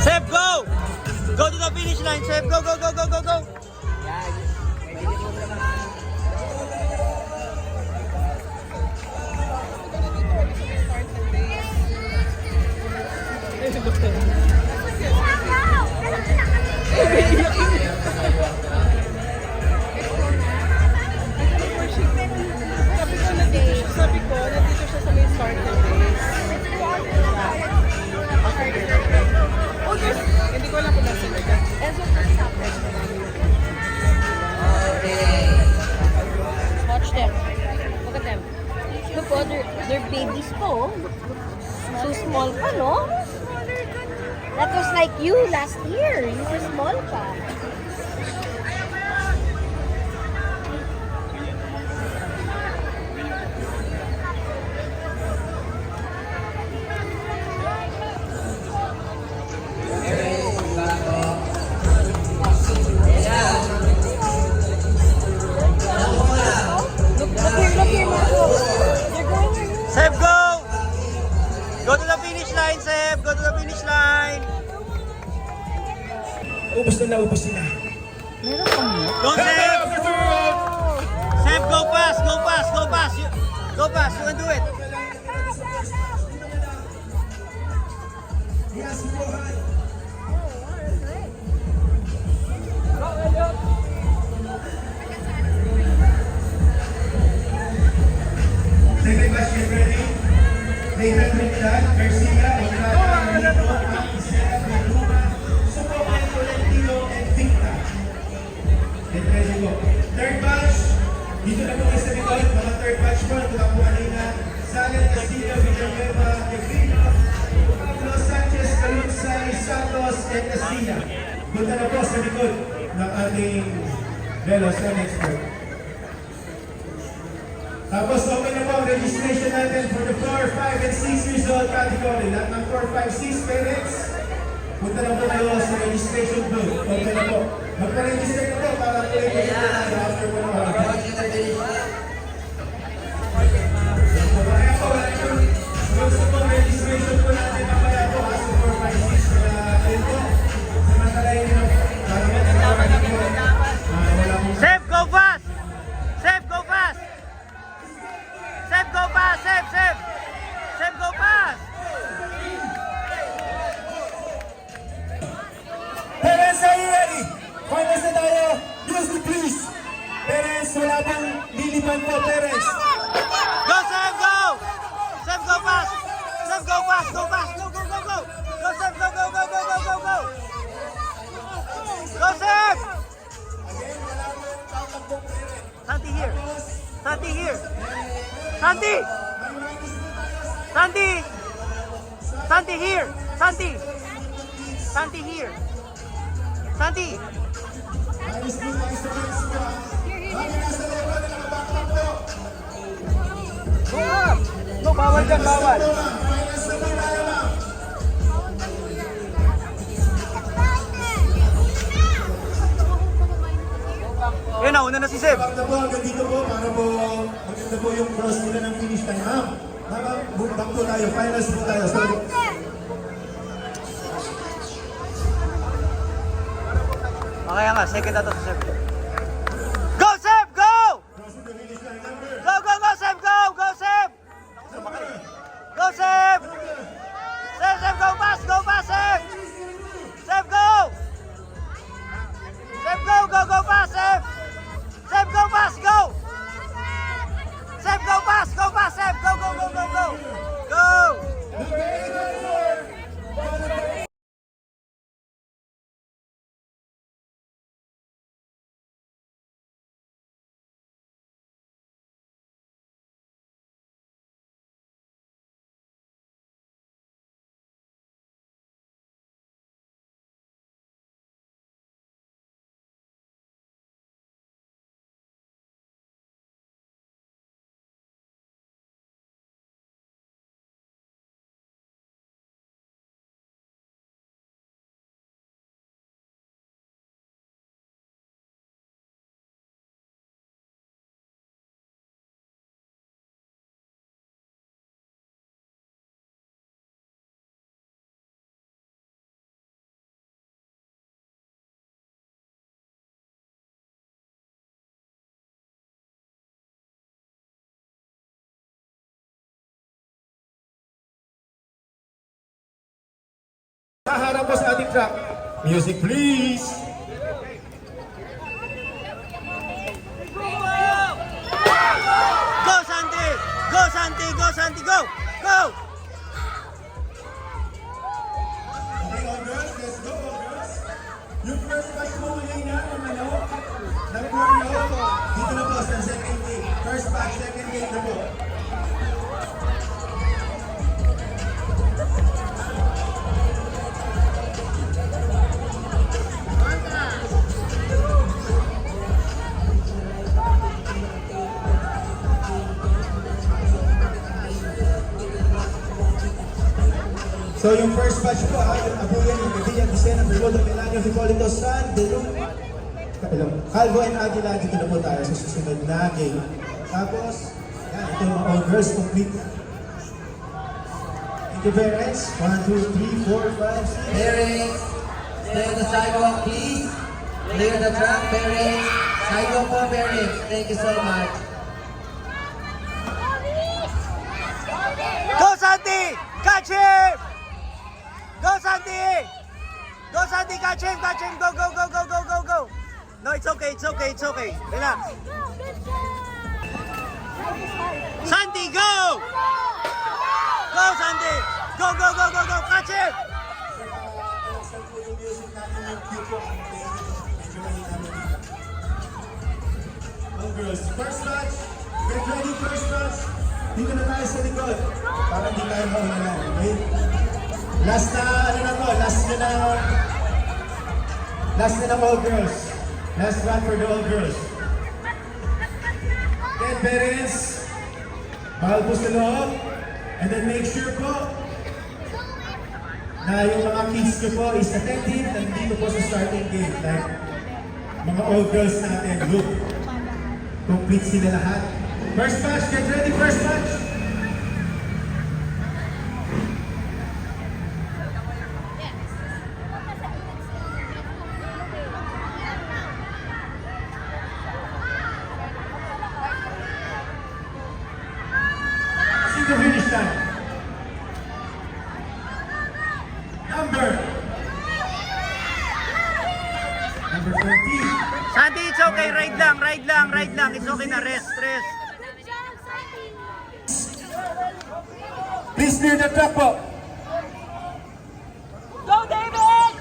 Seb, go! Go to the finish line, Seb. Go, go, go, go, go, go. Sabi ko, nandito siya sa may start ng race. Hindi ko alam kung nasa na. Watch them. Look at them. Look, oh, they're babies po. So small pa, no? That was like you last year. You were small pa. Look here, Marco. They're going here. Seb, go! Go to the finish line, Seb. Go to the finish line. Ubus na naubos sila. Meron pang mo? Go, Seb! Seb, go fast, go fast, go fast. Go fast, you can do it. Second batch get ready. Nathan Trinidad, Garcia, Octavio, Nico, Isela, Maluma, Supoman, Tolentino, and Victa. Get ready go. Third batch, dito na po kayo sa likod, mga third batch po, ito na po kanina. Salen Castillo, Villanueva, Evrino, Pablo Sanchez, Calunsay, Santos, and Castilla. Punta na po sa likod ng ating Velos and expert. Tapos open na po ang registration natin for the 4, 5, and 6 years old category. Lahat ng 4, 5, 6 parents, punta na po kayo sa registration booth. Open na po. Magpa-register na po para po ito sa tayo after po naman. Kaya po, gusto po registration po natin mamaya po sa 4, 5, 6 kayo po. Samantalayin nyo. Para matalaman na po. Wala po. Seb, go fast! Seb, go fast! Seb, go fast! Seb, Seb! Seb, go fast! Parents, are you ready? Finals na tayo. Music please. Parents, wala pang lilipan po, parents. Go, Seb, go! Seb, go fast! Seb, go fast! Go fast! Go, go, go, go! Go, Seb, go, go, go, go, go, go, go! Go, Seb! Santi here! Santi here! Santi! Santi! Santi here! Santi! Santi here! Santi! Go up! No, bawal dyan, bawal. Yun na, una na si Seb. Maganda po hanggang dito po para po maganda po yung cross nila ng finish time. Back po tayo. Finals po tayo. So, Okay nga, second na to si Seb. po sa ating track. Music please! Go, Santi! Go, Santi! Go, Santi! Go! Go! Okay, all girls, let's go, all girls. Yung first batch mo kanina, ng Corno, dito na po sa second gate. First batch, second gate na po. So yung first batch po, yung Abuyan, yung Gabiya, Vicena, Bermuda, Melanio, Hipolito, San, Delum, Calvo and Aguila, dito na po tayo sa susunod na game. Tapos, yan, ito yung mga all girls complete. Thank you, parents. 1, 2, 3, 4, 5, 6. Parents, stay on the sidewalk, please. Clear the track, parents. Sidewalk po, parents. Thank you so much. Go, Santi! Catch him! Go, Santi! Go, Santi! Catch him! Catch him! Go, go, go, go, go, go, go! No, it's okay, it's okay, it's okay. Relax. Santi, go! Go, Santi! Go, go, go, go, go! Catch him! All girls, first batch, get ready, first batch. Dito na tayo sa likod. Para hindi tayo maunahan, okay? Last na, ano na to, last na ng all girls. Last run for the all girls. Then parents, bawal po sa loob. And then make sure po na yung mga kids ko po is attentive nandito po sa starting gate. Like, mga all girls natin, look. Complete sila lahat. First batch, get ready, first batch. See the finish time. Number 14. Santi, it's okay. Ride lang, ride lang, ride lang. It's okay na. Rest, rest. Please clear the track po. Go, David!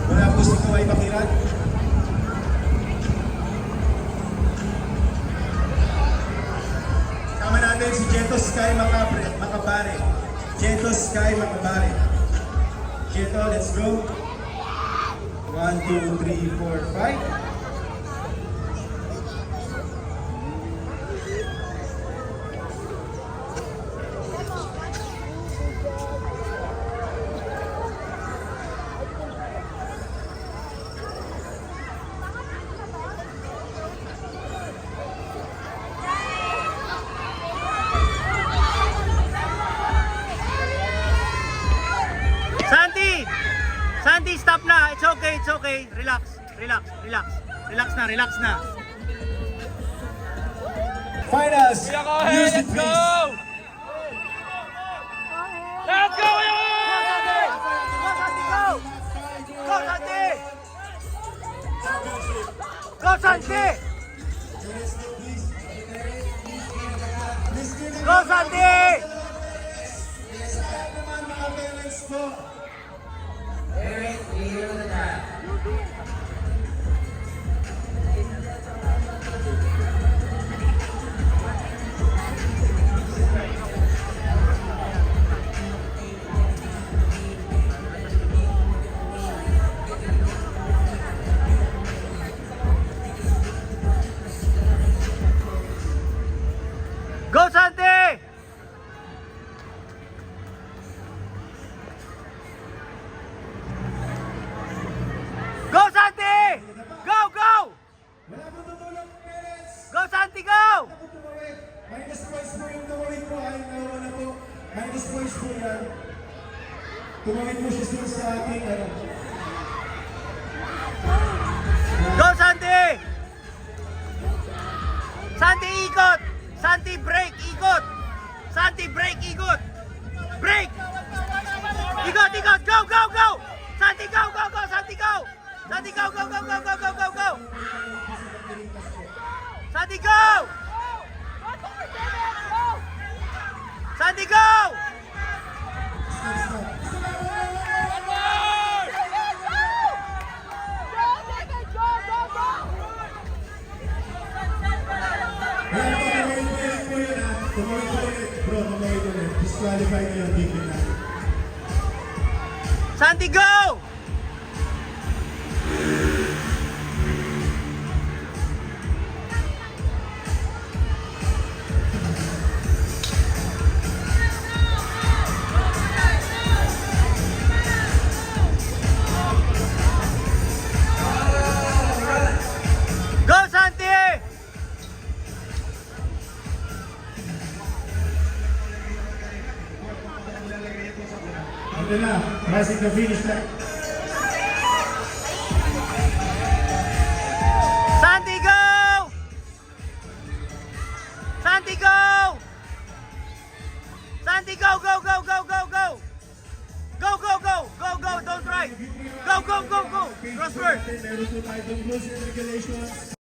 Wala po si Kaway Bakiran. Sama natin si Jeto Sky Macabare. Jeto Sky Macabare. Jeto, let's go. 1, 2, 3, 4, 5. Santi! Santi, stop na. It's okay, it's okay. Relax, relax, relax. Relax na, relax na. Finals. Music please. Let's go! Go, Santi, go! Go, Santi! Go, Santi! Go, Santi! Sa naman mga parents po. Parents, clear the track. Go, Santi! Minus points po yan. Tumawid po siya dun sa ating ano. Go, Santi! Santi, ikot! Santi, break, ikot! Santi, break, ikot! Break! Ikot, ikot! Go, go, go! Santi, go, go, go! Santi, go! Santi, go, go, go, go, go, go, go, go! Santi, go! Santi, go! Kaya tumawid po yun ha. Tumawid po ulit. Bro, tumawid ulit. Disqualify na yung dito na. Santi, go! Go, Santi! Ito na. Crossing the finish line. Santi, go! Santi, go! Santi, go, go, go, go, go, go! Go, go, go! Go, go, don't try! Go, go, go, go! Crossword! Meron po tayo conclusion regulations.